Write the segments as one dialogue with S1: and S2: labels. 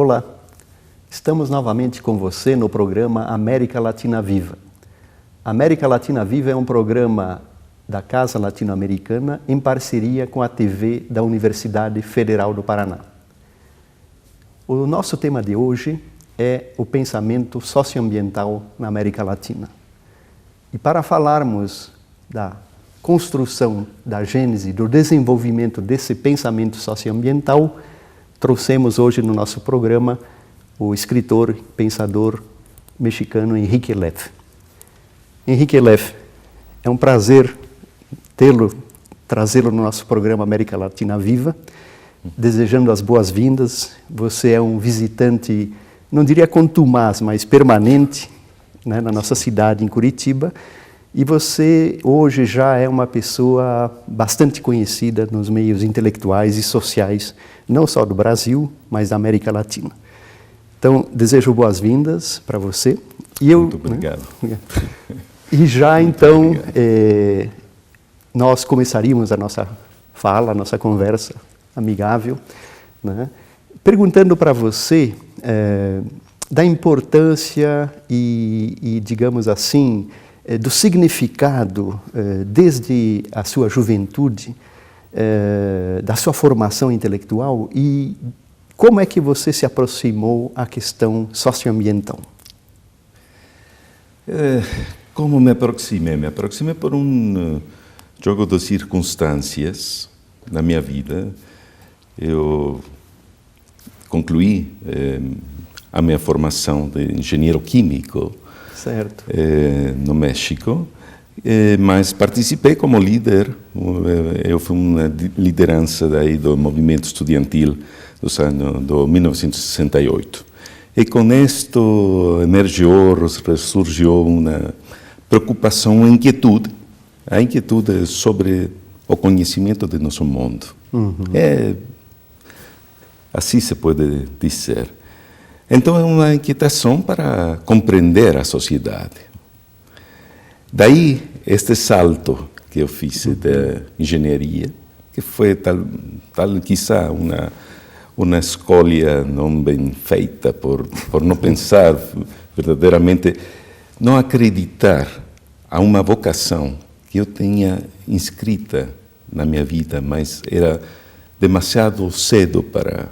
S1: Olá, estamos novamente com você no programa América Latina Viva. América Latina Viva é um programa da Casa Latino-Americana em parceria com a TV da Universidade Federal do Paraná. O nosso tema de hoje é o pensamento socioambiental na América Latina. E para falarmos da construção, da gênese, do desenvolvimento desse pensamento socioambiental, trouxemos hoje no nosso programa o escritor e pensador mexicano Enrique Leff. Enrique Leff, é um prazer trazê-lo no nosso programa América Latina Viva, desejando as boas-vindas. Você é um visitante, não diria contumaz, mas permanente, né, na nossa cidade, em Curitiba, e você hoje já é uma pessoa bastante conhecida nos meios intelectuais e sociais, não só do Brasil, mas da América Latina. Então, desejo boas-vindas para você.
S2: Muito obrigado.
S1: Né? E já então, nós começaríamos a nossa fala, a nossa conversa amigável, né, perguntando para você da importância e, digamos assim, do significado, desde a sua juventude, da sua formação intelectual, e como é que você se aproximou à questão socioambiental?
S2: Como me aproximei? Me aproximei por um jogo de circunstâncias na minha vida. Eu concluí a minha formação de engenheiro químico,
S1: certo,
S2: no México, mas participei como líder. Eu fui uma liderança daí do movimento estudantil dos anos de 1968. E com isto emergiu, ressurgiu uma preocupação, uma inquietude, a inquietude sobre o conhecimento de nosso mundo. Assim se pode dizer. Então é uma inquietação para compreender a sociedade. Daí este salto que eu fiz da engenharia, que foi tal quizá uma escolha não bem feita por não pensar verdadeiramente, não acreditar a uma vocação que eu tinha inscrita na minha vida, mas era demasiado cedo para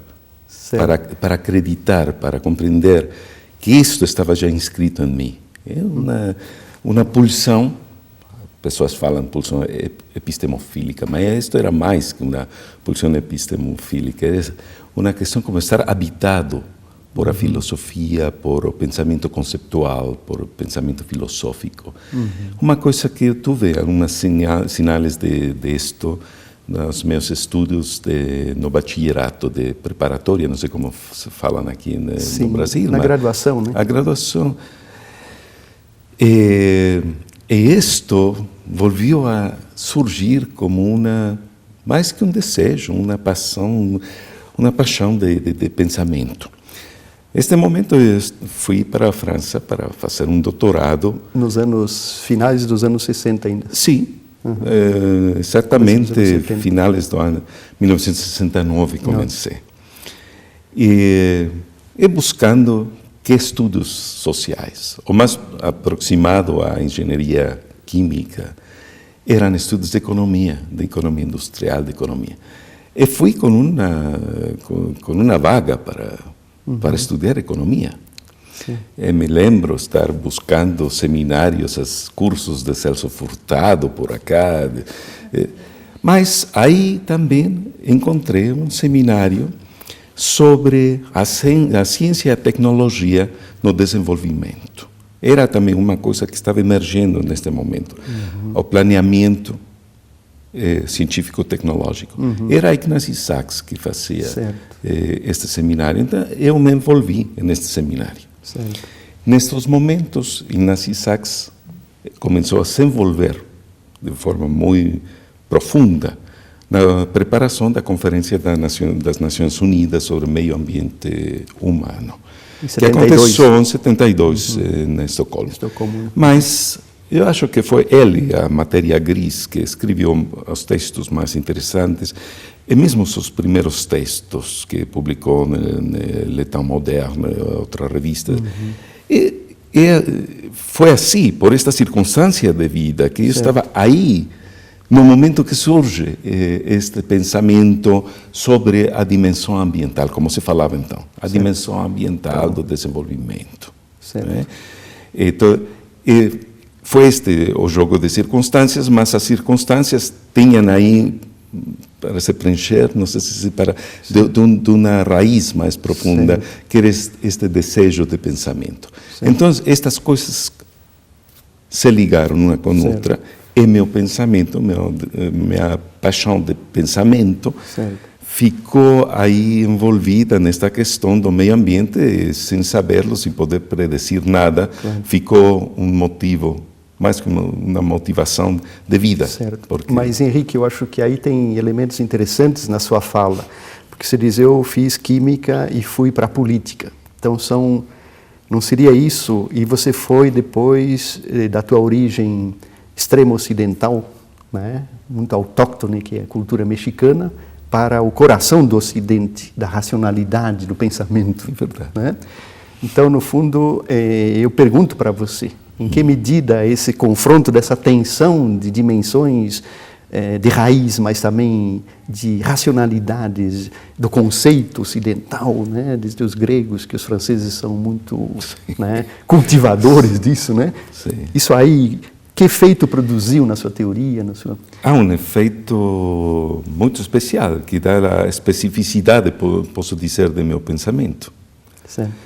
S2: acreditar, para compreender que isto estava já inscrito em mim. É uma pulsão, pessoas falam pulsão epistemofílica, mas isto era mais que uma pulsão epistemofílica, é uma questão como estar habitado por a filosofia, por o pensamento conceptual, por o pensamento filosófico. Uma coisa que eu tive, algumas sinais disto nos meus estudos no bachillerato de preparatória, não sei como se falam aqui no Brasil.
S1: Na graduação, né?
S2: A graduação. E isto volviu a surgir como mais que um desejo, uma paixão de pensamento. Neste momento eu fui para a França para fazer um doutorado.
S1: Nos finais dos anos 60 ainda?
S2: Sim. Exatamente, finais do ano 1969 comecei. E buscando que estudos sociais, o mais aproximado à engenharia química, eram estudos de economia industrial, de economia. E fui com uma vaga para estudar economia. Me lembro estar buscando seminários, cursos de Celso Furtado por acá. Mas aí também encontrei um seminário sobre a ciência e a tecnologia no desenvolvimento. Era também uma coisa que estava emergindo neste momento. O planeamento científico-tecnológico. Era Ignaz Isaacs que fazia este seminário. Então, eu me envolvi neste seminário.
S1: Certo.
S2: Nestes momentos, Ignaz Isaacs começou a se envolver de forma muito profunda na preparação da Conferência das Nações Unidas sobre o Meio Ambiente Humano, que aconteceu em 72 em Estocolmo. Mas eu acho que foi ele, a matéria gris, que escreveu os textos mais interessantes, e mesmo os primeiros textos que publicou no Le Temps Moderne, outra revista. E foi assim, por esta circunstância de vida, que eu estava aí, no momento que surge este pensamento sobre a dimensão ambiental, como se falava então, a dimensão ambiental do desenvolvimento. Né? Então, foi este o jogo de circunstâncias, mas as circunstâncias tinham aí para se preencher, não sei se para de uma raiz mais profunda, que era este desejo de pensamento. Então, estas coisas se ligaram uma com a outra, e meu pensamento, minha paixão de pensamento, ficou aí envolvida nesta questão do meio ambiente, e, sem saberlo, sem poder predecir nada, ficou um motivo, mais que uma motivação de vida.
S1: Certo. Porque... Mas, Henrique, eu acho que aí tem elementos interessantes na sua fala, porque você diz, eu fiz química e fui para a política. Então, não seria isso, e você foi depois da tua origem extremo ocidental, né, muito autóctone, que é a cultura mexicana, para o coração do Ocidente, da racionalidade, do pensamento.
S2: É verdade.
S1: Né? Então, no fundo, eu pergunto para você, em que medida esse confronto dessa tensão de dimensões de raiz, mas também de racionalidades do conceito ocidental, né, desde os gregos, que os franceses são muito né, cultivadores disso, né? Isso aí, que efeito produziu na sua teoria?
S2: Há um efeito muito especial, que dá a especificidade, posso dizer, do meu pensamento.
S1: Certo.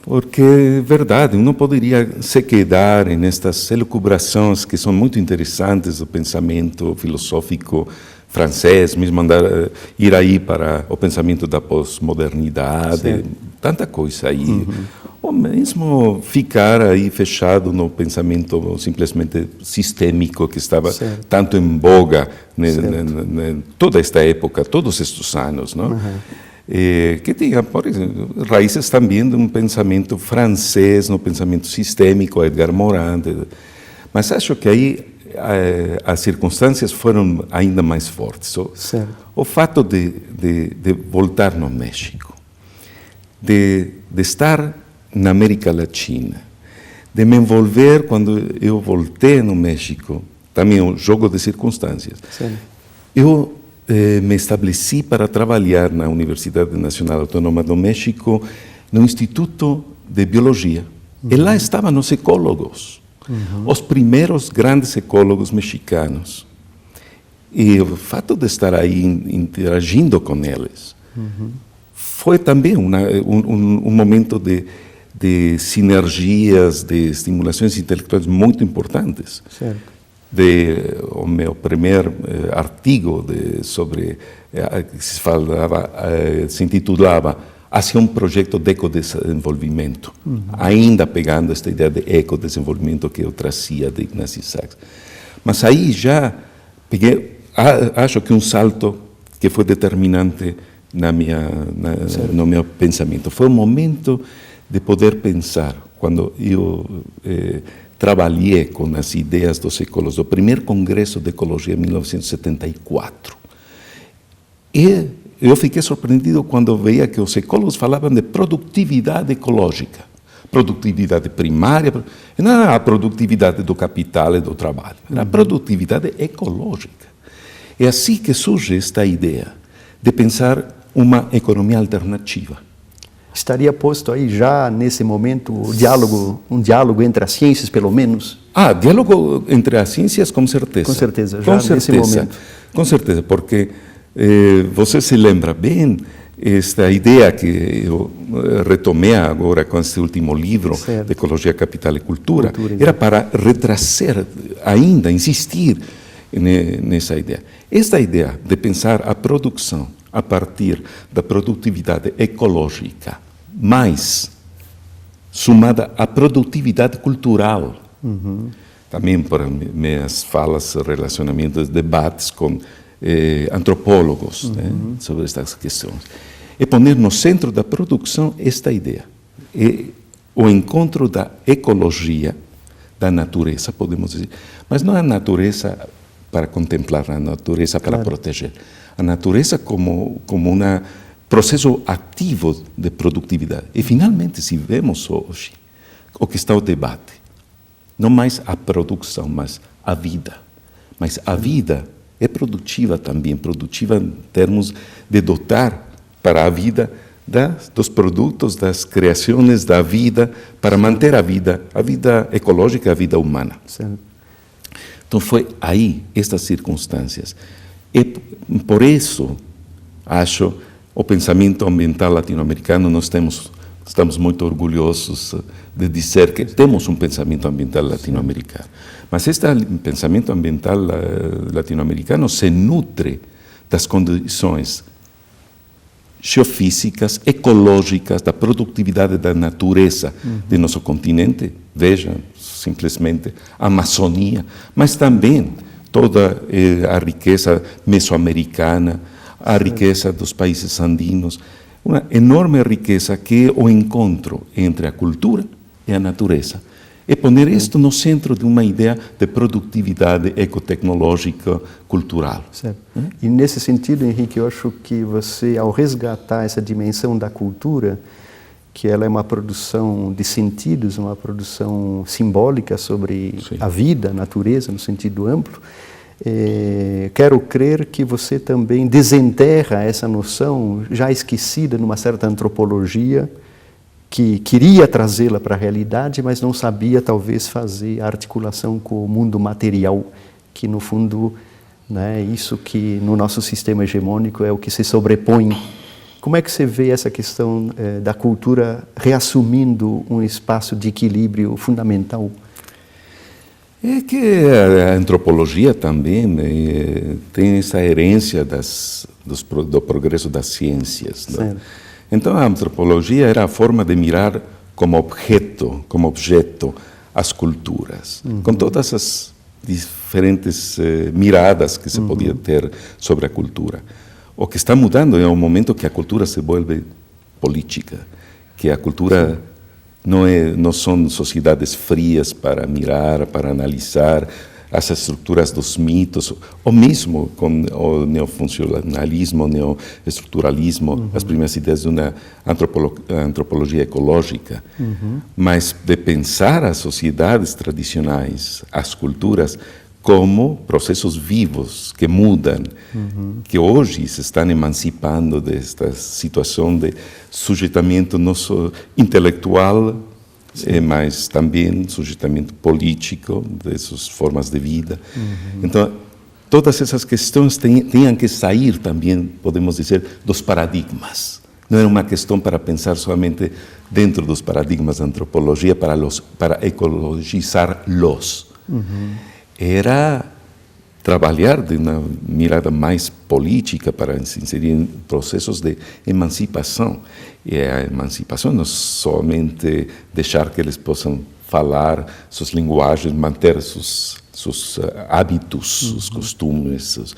S2: Porque é verdade, não poderia se quedar nestas elucubrações que são muito interessantes do pensamento filosófico francês, mesmo ir aí para o pensamento da pós-modernidade, tanta coisa aí. Ou mesmo ficar aí fechado no pensamento simplesmente sistêmico que estava tanto em voga toda esta época, todos estes anos, não? Que tinha, por exemplo, raízes também de um pensamento francês, no pensamento sistêmico, Edgar Morin. Mas acho que aí as circunstâncias foram ainda mais fortes. O fato de voltar no México, de estar na América Latina, de me envolver quando eu voltei no México, também um jogo de circunstâncias. Eu me estabeleci para trabalhar na Universidade Nacional Autônoma do México, no Instituto de Biologia. E lá estavam os ecólogos, os primeiros grandes ecólogos mexicanos. E o fato de estar aí interagindo com eles foi também um momento de sinergias, de estimulações intelectuais muito importantes. O meu primeiro artigo sobre que se intitulava Hacia um projeto de ecodesenvolvimento, ainda pegando esta ideia de ecodesenvolvimento que eu trazia de Ignasi Sachs. Mas aí já peguei, acho que um salto que foi determinante no meu pensamento. Foi o momento de poder pensar, quando eu trabalhei com as ideias dos ecólogos, do primeiro Congresso de Ecologia em 1974. E eu fiquei surpreendido quando veia que os ecólogos falavam de produtividade ecológica, produtividade primária, não era a produtividade do capital e do trabalho, era a produtividade ecológica. É assim que surge esta ideia de pensar uma economia alternativa.
S1: Estaria posto aí já nesse momento um diálogo entre as ciências, pelo menos?
S2: Diálogo entre as ciências, com certeza.
S1: Com certeza, já nesse momento. Com
S2: certeza, porque você se lembra bem esta ideia que eu retomei agora com este último livro, de Ecologia, Capital e Cultura, era para retrazer ainda, insistir nessa ideia. Esta ideia de pensar a produção a partir da produtividade ecológica, mais somada à produtividade cultural. Também para minhas falas, relacionamentos, debates com antropólogos sobre estas questões. É poner no centro da produção esta ideia. É o encontro da ecologia, da natureza, podemos dizer, mas não a natureza para contemplar, a natureza para proteger. A natureza como um processo ativo de produtividade. E, finalmente, se vemos hoje o que está o debate, não mais a produção, mas a vida. Mas a vida é produtiva também, produtiva em termos de dotar para a vida dos produtos, das criações da vida, para manter a vida ecológica, a vida humana.
S1: Certo.
S2: Então foi aí, estas circunstâncias. E por isso, acho, o pensamento ambiental latino-americano, nós estamos muito orgulhosos de dizer que temos um pensamento ambiental latino-americano. Mas este pensamento ambiental latino-americano se nutre das condições geofísicas, ecológicas, da produtividade da natureza de nosso continente. Veja, simplesmente, a Amazônia, mas também toda a riqueza mesoamericana, a riqueza dos países andinos, uma enorme riqueza que é o encontro entre a cultura e a natureza. E poner isto no centro de uma ideia de produtividade ecotecnológica cultural.
S1: Certo. E nesse sentido, Henrique, eu acho que você, ao resgatar essa dimensão da cultura, que ela é uma produção de sentidos, uma produção simbólica sobre a vida, a natureza, no sentido amplo, quero crer que você também desenterra essa noção já esquecida numa certa antropologia, que queria trazê-la para a realidade, mas não sabia talvez fazer a articulação com o mundo material, que no fundo, né, isso que no nosso sistema hegemônico é o que se sobrepõe. Como é que você vê essa questão da cultura reassumindo um espaço de equilíbrio fundamental?
S2: É que a antropologia também tem essa herência do progresso das ciências. Né? Então, a antropologia era a forma de mirar como objeto, as culturas, com todas as diferentes miradas que se podia ter sobre a cultura. O que está mudando é o momento que a cultura se vuelve política, que a cultura não são sociedades frias para mirar, para analisar as estruturas dos mitos, ou mesmo com o neofuncionalismo, o neoestruturalismo, as primeiras ideias de uma antropologia ecológica, mas de pensar as sociedades tradicionais, as culturas, como processos vivos que mudam, que hoje se estão emancipando desta situação de sujeitamento nosso intelectual, mas também sujeitamento político dessas formas de vida. Então, todas essas questões têm que sair também, podemos dizer, dos paradigmas. Não era uma questão para pensar somente dentro dos paradigmas da antropologia para ecologizar-los. Era trabalhar de uma mirada mais política para se inserir em processos de emancipação. E a emancipação não é somente deixar que eles possam falar suas linguagens, manter seus hábitos, seus costumes, suas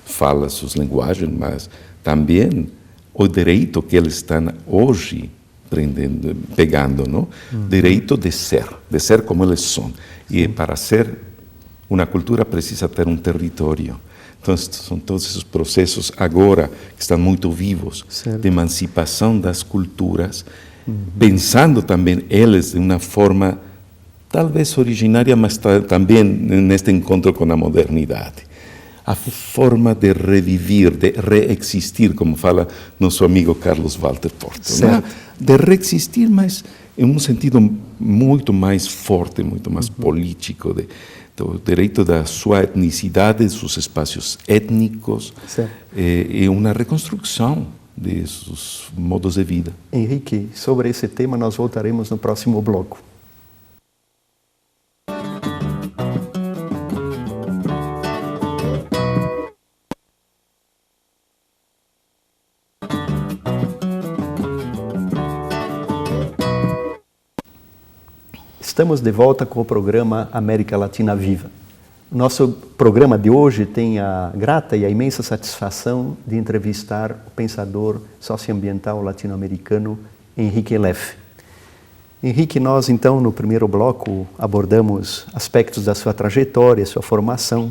S2: falas, suas linguagens, mas também o direito que eles estão hoje pegando, não? Direito de ser como eles são. E para ser uma cultura precisa ter um território. Então, são todos esses processos agora que estão muito vivos, de emancipação das culturas, pensando também eles de uma forma talvez originária, mas também neste encontro com a modernidade. A forma de reviver, de reexistir, como fala nosso amigo Carlos Walter Porto. Né? De reexistir, mas em um sentido muito mais forte, muito mais político, do direito da sua etnicidade, dos espaços étnicos, e uma reconstrução de seus modos de vida.
S1: Henrique, sobre esse tema nós voltaremos no próximo bloco. Estamos de volta com o programa América Latina Viva. Nosso programa de hoje tem a grata e a imensa satisfação de entrevistar o pensador socioambiental latino-americano Henrique Leff. Henrique, nós então no primeiro bloco abordamos aspectos da sua trajetória, sua formação,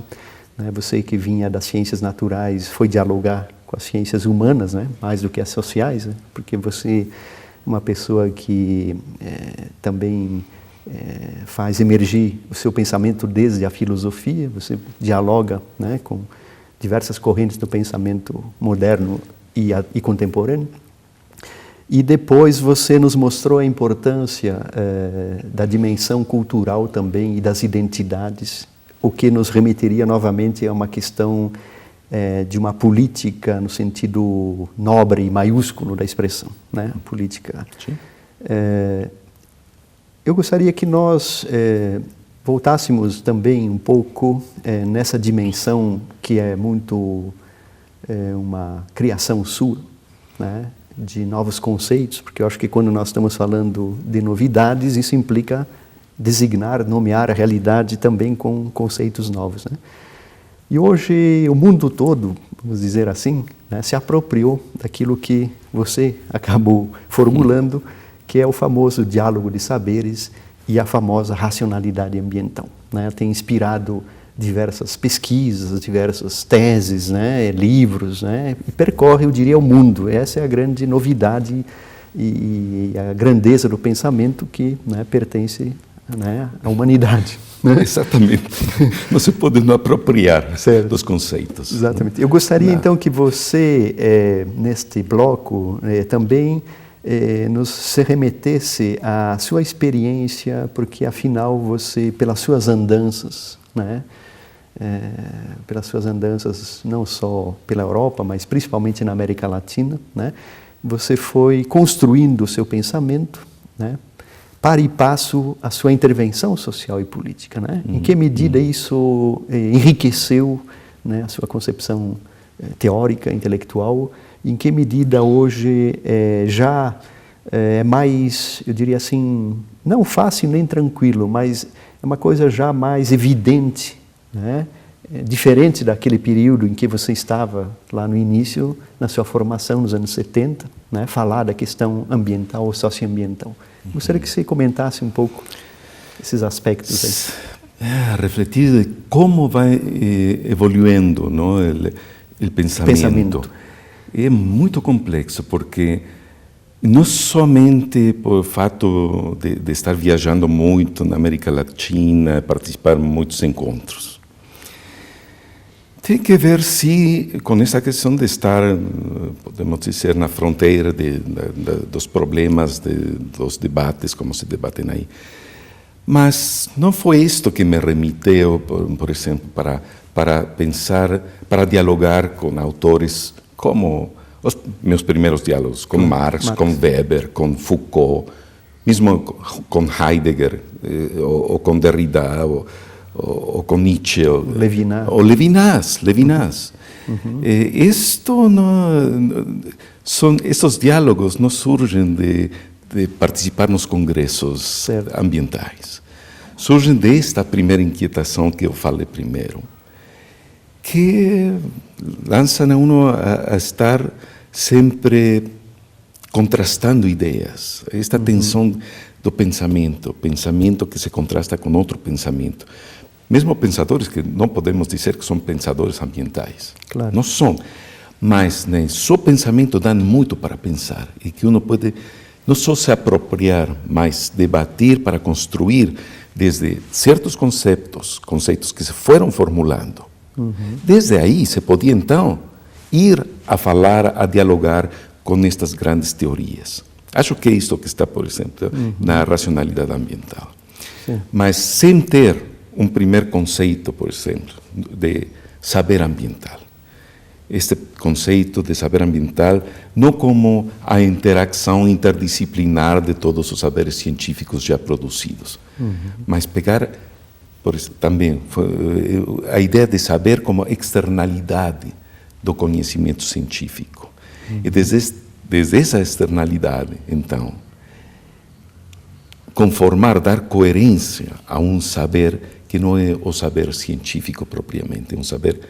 S1: né? Você que vinha das ciências naturais foi dialogar com as ciências humanas, né? Mais do que as sociais, né? Porque você é uma pessoa que também faz emergir o seu pensamento desde a filosofia, você dialoga, né, com diversas correntes do pensamento moderno e contemporâneo. E depois você nos mostrou a importância da dimensão cultural também e das identidades, o que nos remeteria novamente a uma questão de uma política no sentido nobre e maiúsculo da expressão, né? Política. Eu gostaria que nós voltássemos também um pouco nessa dimensão que é muito uma criação sua, né? De novos conceitos, porque eu acho que quando nós estamos falando de novidades, isso implica designar, nomear a realidade também com conceitos novos, né? E hoje o mundo todo, vamos dizer assim, né, se apropriou daquilo que você acabou formulando, que é o famoso diálogo de saberes e a famosa racionalidade ambiental, né? Tem inspirado diversas pesquisas, diversas teses, né, livros, né, e percorre, eu diria, o mundo. Essa é a grande novidade e a grandeza do pensamento que, né, pertence, né, à humanidade. Né?
S2: Exatamente. Não se pode não apropriar dos conceitos.
S1: Exatamente. Eu gostaria, então, que você, neste bloco, também nos se remetesse à sua experiência, porque, afinal, você, pelas suas andanças, né, pelas suas andanças não só pela Europa, mas principalmente na América Latina, né, você foi construindo o seu pensamento, né, para e passo a sua intervenção social e política, né? Em que medida isso enriqueceu, né, a sua concepção teórica, intelectual? Em que medida hoje já é mais, eu diria assim, não fácil nem tranquilo, mas é uma coisa já mais evidente, né? Diferente daquele período em que você estava lá no início, na sua formação nos anos 70, né? Falar da questão ambiental ou socioambiental. Gostaria que você comentasse um pouco esses aspectos aí.
S2: Refletir de como vai evoluindo, não, o pensamento. É muito complexo, porque não somente por fato de estar viajando muito na América Latina, participar de muitos encontros. Tem que ver se, com essa questão de estar, podemos dizer, na fronteira dos problemas, dos debates, como se debatem aí. Mas não foi isto que me remeteu, por exemplo, para pensar, para dialogar com autores como os meus primeiros diálogos, com Marx, com Weber, com Foucault, mesmo com Heidegger, ou com Derrida, ou com Nietzsche, ou Levinas. Estes diálogos não surgem de participar nos congressos ambientais. Surgem desta primeira inquietação que eu falei primeiro, que lançam a uno a estar sempre contrastando ideias, esta tensão do pensamento que se contrasta com outro pensamento. Mesmo pensadores que não podemos dizer que são pensadores ambientais.
S1: Claro.
S2: Não são. Mas né, seu pensamento dá muito para pensar e que uno pode não só se apropriar, mas debater para construir desde certos conceitos que se foram formulando. Desde aí se podia então ir a falar, a dialogar com estas grandes teorias. Acho que é isto que está, por exemplo, na racionalidade ambiental. Sim. Mas sem ter um primeiro conceito, por exemplo, de saber ambiental. Este conceito de saber ambiental não como a interação interdisciplinar de todos os saberes científicos já produzidos, mas pegar também a ideia de saber como externalidade do conhecimento científico. E desde essa externalidade, então, conformar, dar coerência a um saber que não é o saber científico propriamente, é um saber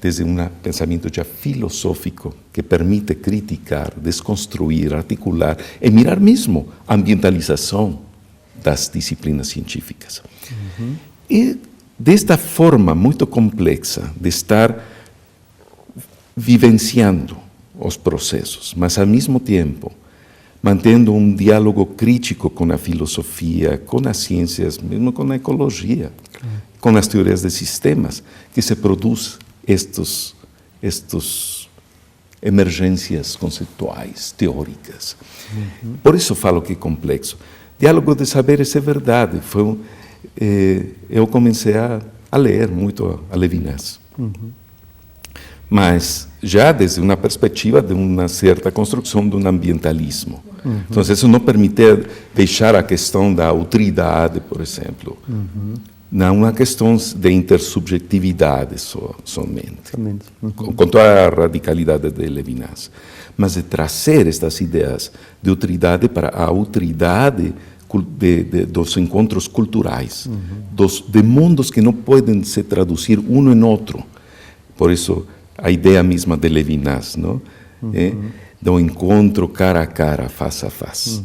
S2: desde um pensamento já filosófico que permite criticar, desconstruir, articular e mirar mesmo a ambientalização das disciplinas científicas. E desta forma muito complexa de estar vivenciando os processos, mas ao mesmo tempo mantendo um diálogo crítico com a filosofia, com as ciências, mesmo com a ecologia, com as teorias de sistemas, que se produz estes emergências conceituais, teóricas. Por isso falo que é complexo. Diálogo de saberes é verdade. Eu comecei a ler muito a Levinas. Mas já desde uma perspectiva de uma certa construção de um ambientalismo. Então, isso não permite deixar a questão da autoridade, por exemplo. Não uma questão de intersubjetividade somente, com toda a radicalidade de Levinas, mas de trazer estas ideias de autoridade para a autoridade dos encontros culturais, de mundos que não podem se traduzir um em outro. Por isso, a ideia mesma de Levinas, não? Do encontro cara a cara, face a face.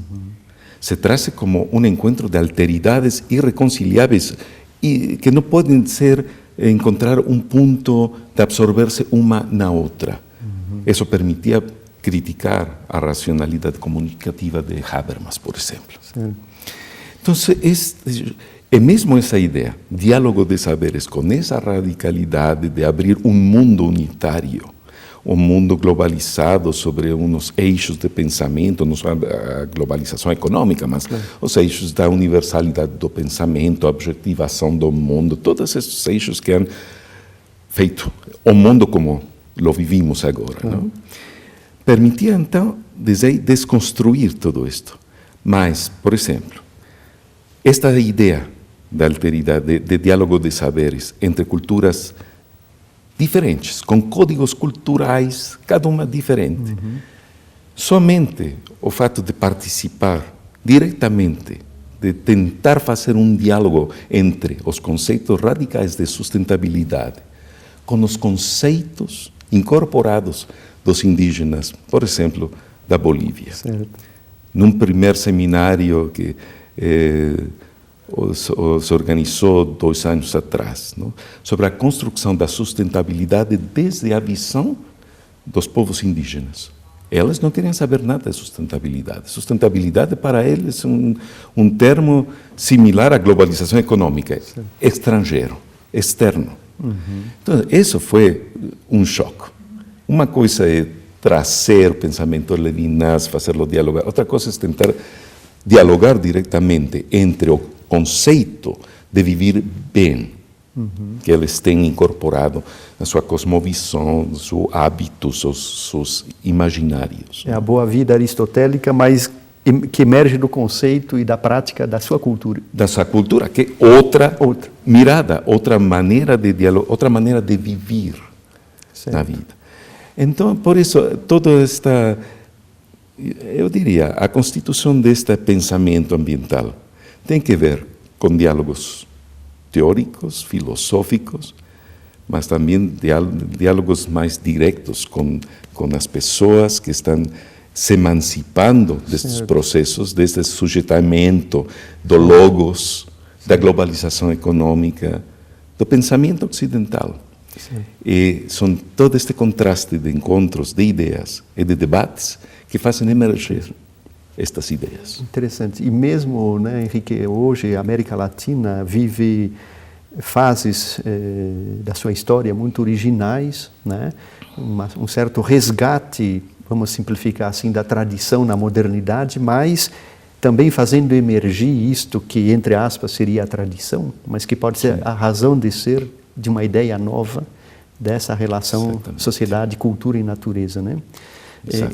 S2: Se traz como um encontro de alteridades irreconciliáveis e que não podem encontrar um ponto de absorver-se uma na outra. Isso permitia criticar a racionalidade comunicativa de Habermas, por exemplo. Então, é mesmo essa ideia, diálogo de saberes, com essa radicalidade de abrir um mundo unitário, um mundo globalizado sobre uns eixos de pensamento, não só a globalização econômica, mas os eixos da universalidade do pensamento, a objetivação do mundo, todos esses eixos que han feito o mundo como o vivimos agora. Não? Permitia, então, desconstruir tudo isto. Mas, por exemplo, esta ideia da alteridade, de diálogo de saberes entre culturas diferentes, com códigos culturais, cada uma diferente. Somente o fato de participar diretamente, de tentar fazer um diálogo entre os conceitos radicais de sustentabilidade com os conceitos incorporados dos indígenas, por exemplo, da Bolívia. Num primeiro seminário que se organizou 2 anos atrás, não? Sobre a construção da sustentabilidade desde a visão dos povos indígenas. Elas não queriam saber nada de sustentabilidade. Sustentabilidade para eles é um termo similar à globalização econômica, estrangeiro, externo. Então, isso foi um choque. Uma coisa é trazer o pensamento levinas, fazê-lo dialogar. Outra coisa é tentar dialogar diretamente entre o conceito de viver bem, que eles têm incorporado na sua cosmovisão, no seu hábito, seus imaginários.
S1: É a boa vida aristotélica, mas que emerge do conceito e da prática da sua cultura.
S2: Da sua cultura, que é outra mirada, outra maneira de diálogo, outra maneira de viver na vida. Então, por isso, toda esta, eu diria, a constituição deste pensamento ambiental tem que ver com diálogos teóricos, filosóficos, mas também diálogos mais diretos com as pessoas que estão se emancipando destes processos, deste sujeitamento do logos, da globalização econômica, do pensamento ocidental. E são todo este contraste de encontros, de ideias e de debates que fazem emergir estas ideias.
S1: Interessante. E mesmo, né, Henrique, hoje a América Latina vive fases da sua história muito originais, né? Um certo resgate, vamos simplificar assim, da tradição na modernidade, mas também fazendo emergir isto que, entre aspas, seria a tradição, mas que pode ser a razão de ser de uma ideia nova dessa relação sociedade, cultura e natureza, né?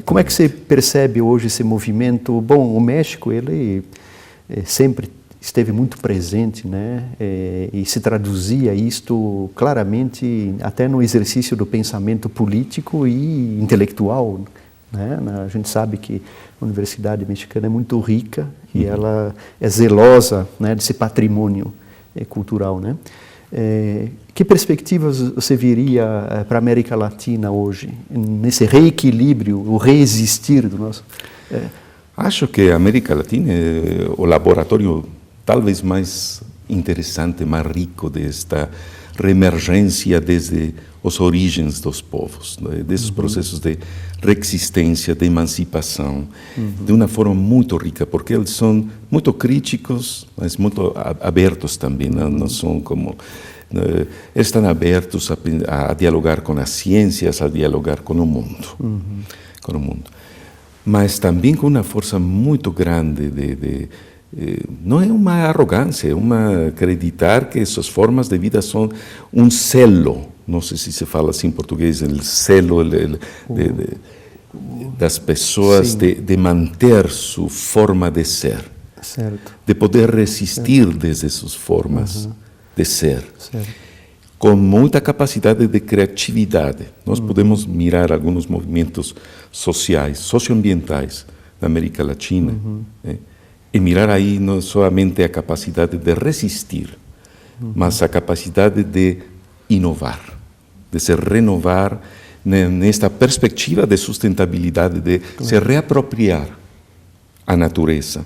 S1: Como é que você percebe hoje esse movimento? Bom, o México, ele sempre esteve muito presente, né? E se traduzia isto claramente até no exercício do pensamento político e intelectual, né? A gente sabe que a Universidade Mexicana é muito rica e ela é zelosa, né, desse patrimônio cultural, né? Que perspectivas você viria para a América Latina hoje, nesse reequilíbrio, o reexistir do nosso...
S2: Acho que a América Latina é o laboratório talvez mais interessante, mais rico desta reemergência desde as origens dos povos, desses processos de resistência, de emancipação, de uma forma muito rica, porque eles são muito críticos, mas muito abertos também, não são como... Eles estão abertos a dialogar com as ciências, a dialogar com o mundo. Com o mundo. Mas também com uma força muito grande não é uma arrogância, é uma acreditar que essas formas de vida são um selo, não sei se se fala assim em português, o selo das pessoas de manter sua forma de ser,
S1: certo.
S2: De poder resistir desde suas formas de ser,
S1: Certo.
S2: com muita capacidade de criatividade. Nós podemos mirar alguns movimentos sociais, socioambientais da América Latina, e mirar aí não somente a capacidade de resistir, mas a capacidade de inovar, de se renovar nesta perspectiva de sustentabilidade, de se reapropriar a natureza.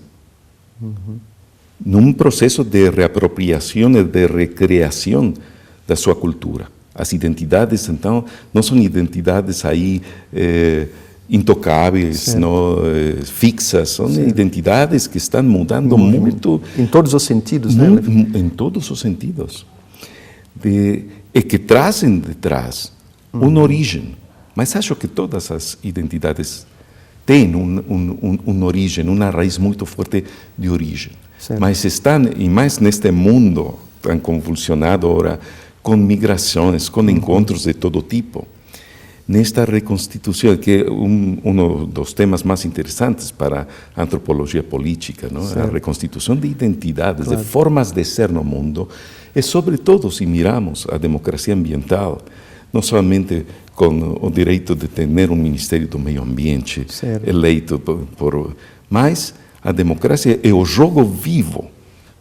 S2: Num processo de reapropriação e de recriação da sua cultura. As identidades, então, não são identidades aí intocáveis, não, fixas, são identidades que estão mudando muito.
S1: Em todos os sentidos, né?
S2: Em todos os sentidos. E que trazem de trás uma origem. Mas acho que todas as identidades têm uma origem, uma raiz muito forte de origem. Certo. Mas estão, e mais neste mundo tão convulsionado agora, com migrações, com encontros de todo tipo, nesta reconstituição, que é um dos temas mais interessantes para a antropologia política, não? A reconstituição de identidades, de formas de ser no mundo, e sobretudo se miramos a democracia ambiental, não somente com o direito de ter um Ministério do Meio Ambiente eleito mas a democracia é o jogo vivo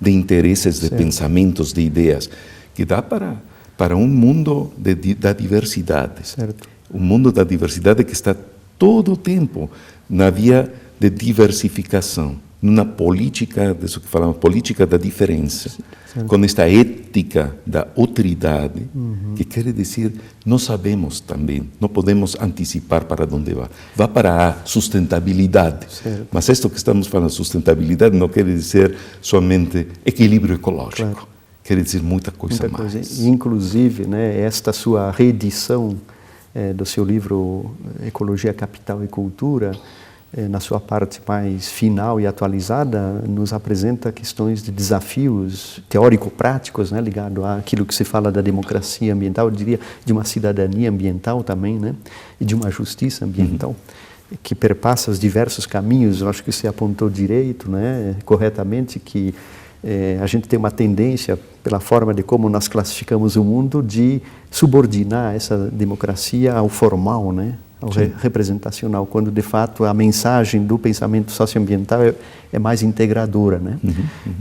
S2: de interesses, de pensamentos, de ideias, que dá para um mundo da diversidade.
S1: Certo.
S2: Um mundo da diversidade que está todo o tempo na via de diversificação, numa política, disso que falamos, política da diferença, com esta ética da outridade, que quer dizer, não sabemos também, não podemos antecipar para onde vai. Vai para a sustentabilidade. Certo. Mas isto que estamos falando, sustentabilidade, não quer dizer somente equilíbrio ecológico. Claro. Quer dizer muita coisa mais.
S1: Inclusive, né, esta sua reedição do seu livro Ecologia, Capital e Cultura, na sua parte mais final e atualizada, nos apresenta questões de desafios teórico-práticos, né, ligado àquilo que se fala da democracia ambiental, eu diria de uma cidadania ambiental também, né, e de uma justiça ambiental, que perpassa os diversos caminhos. Eu acho que você apontou direito, né, corretamente, que a gente tem uma tendência, pela forma de como nós classificamos o mundo, de subordinar essa democracia ao formal, né? Ao representacional, quando de fato a mensagem do pensamento socioambiental é mais integradora, né?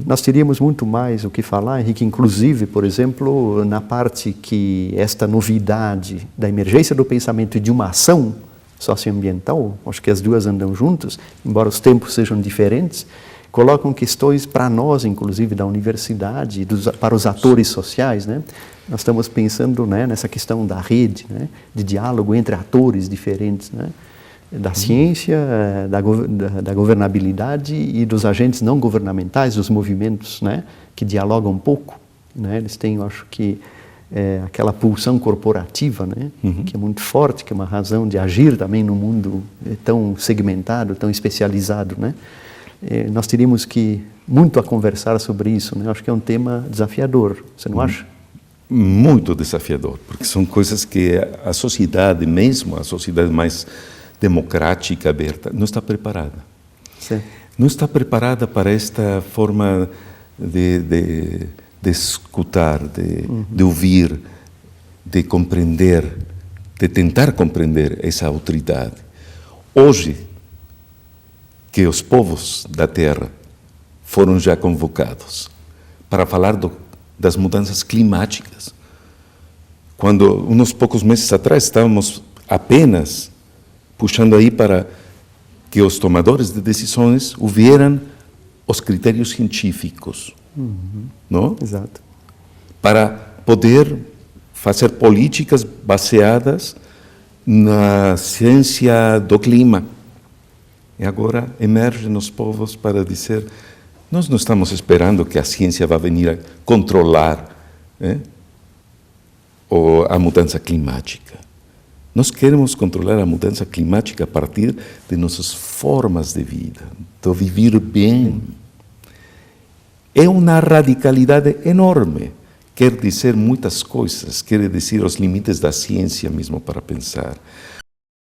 S1: Nós teríamos muito mais o que falar, Henrique, inclusive, por exemplo, na parte que esta novidade da emergência do pensamento e de uma ação socioambiental, acho que as duas andam juntas, embora os tempos sejam diferentes, colocam questões para nós, inclusive da universidade, para os atores sociais, né? Nós estamos pensando, né, nessa questão da rede, né, de diálogo entre atores diferentes, né, da ciência, da governabilidade e dos agentes não governamentais, dos movimentos, né, que dialogam um pouco, né? Eles têm, eu acho que, aquela pulsão corporativa, né, que é muito forte, que é uma razão de agir também no mundo tão segmentado, tão especializado, né? Nós teríamos que muito a conversar sobre isso, né? Acho que é um tema desafiador, você não acha?
S2: Muito desafiador, porque são coisas que a sociedade mesmo, a sociedade mais democrática, aberta, não está preparada.
S1: Sim.
S2: Não está preparada para esta forma de escutar, de ouvir, de compreender, de tentar compreender essa autoridade. Hoje, que os povos da Terra foram já convocados para falar das mudanças climáticas. Quando, uns poucos meses atrás, estávamos apenas puxando aí para que os tomadores de decisões ouvieram os critérios científicos, não?
S1: Exato.
S2: Para poder fazer políticas baseadas na ciência do clima. E agora emergem os povos para dizer, nós não estamos esperando que a ciência vá venir a controlar a mudança climática. Nós queremos controlar a mudança climática a partir de nossas formas de vida, do viver bem. É uma radicalidade enorme. Quer dizer muitas coisas, quer dizer os limites da ciência mesmo para pensar.